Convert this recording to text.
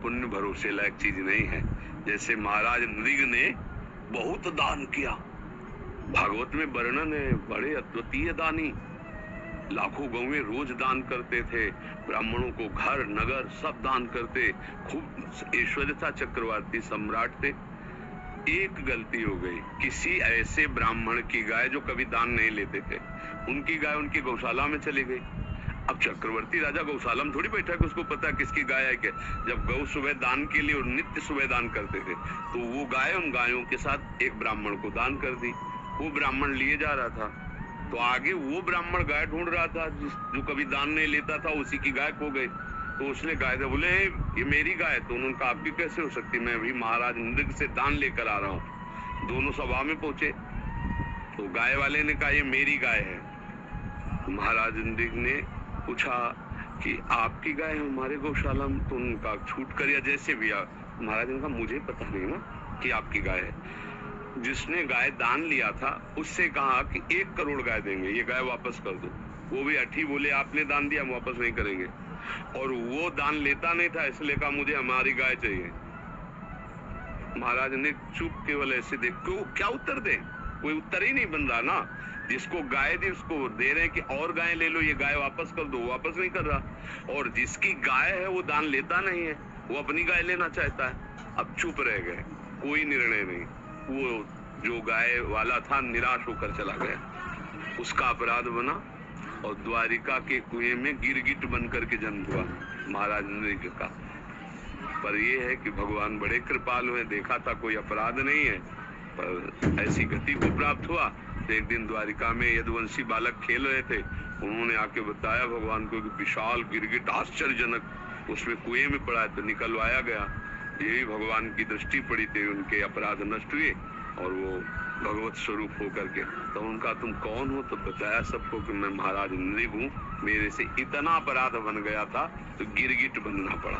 पुण्य भरोसे लायक चीज नहीं है। जैसे महाराज नृग ने बहुत दान किया, भागवत में वर्णन है, बड़े अद्वितीय दानी, लाखों गौएं रोज दान करते थे, ब्राह्मणों को घर नगर सब दान करते, खूब ऐश्वर्यता चक्रवर्ती सम्राट थे। एक गलती हो गई, किसी ऐसे ब्राह्मण की गाय जो कभी दान नहीं लेते थे, उनकी गाय उनकी गौशाला में चली गई। अब चक्रवर्ती राजा गौशाला में थोड़ी बैठा कि उसको पता किसकी गाय है क्या। जब गौ सुबह दान के लिए और नित्य सुबह दान करते थे, तो वो गाय उन गायों के साथ एक ब्राह्मण को दान कर दी। वो ब्राह्मण लिए जा रहा था, तो आगे वो ब्राह्मण गाय ढूंढ रहा था जो कभी दान नहीं लेता था, उसी की गाय खो गई। तो उसने गाय से बोले ये मेरी गाय, तो उन्होंने कहा आपकी कैसे हो सकती, मैं अभी महाराज नृग से दान लेकर आ रहा हूँ। दोनों सभा में पहुंचे, तो गाय वाले ने कहा ये मेरी गाय है। महाराज नृग ने पूछा कि आपकी गाय है हमारे गौशाला में, तो उनका छूट कर या जैसे भी महाराज ने कहा मुझे पता नहीं ना कि आपकी गाय है। जिसने गाय दान लिया था उससे कहा कि 1 करोड़ गाय देंगे, ये गाय वापस कर दो। वो भी अठी बोले आपने दान दिया, हम वापस नहीं करेंगे। और वो दान लेता नहीं था, इसलिए कहा मुझे हमारी गाय चाहिए। महाराज ने चुप केवल ऐसे देख को क्या उत्तर दे, कोई उत्तर ही नहीं बन रहा ना। जिसको गाय दी उसको दे रहे कि और गाय ले लो, ये गाय वापस कर दो, वापस नहीं कर रहा। और जिसकी गाय है वो दान लेता नहीं है, वो अपनी गाय लेना चाहता है। अब चुप रह गए, कोई निर्णय नहीं। वो जो गाय वाला था निराश होकर चला गया, उसका अपराध बना और द्वारिका के कुएं में गिरगिट बनकर के जन्म हुआ महाराज नृग का। पर ये है कि भगवान बड़े कृपालु हैं, देखा था कोई अपराध नहीं है, पर ऐसी गति को प्राप्त हुआ। तो एक दिन द्वारिका में यदुवंशी बालक खेल रहे थे, उन्होंने आके बताया भगवान को कि विशाल गिरगिट आश्चर्यजनक उसमें कुएं में पड़ा है, तो निकलवाया गया। यही भगवान की दृष्टि पड़ी थी, उनके अपराध नष्ट हुए और वो भगवत स्वरूप होकर के। तो उनका तुम कौन हो, तो बताया सबको कि मैं महाराज नृग हूँ, मेरे से इतना अपराध बन गया था तो गिरगिट बनना पड़ा।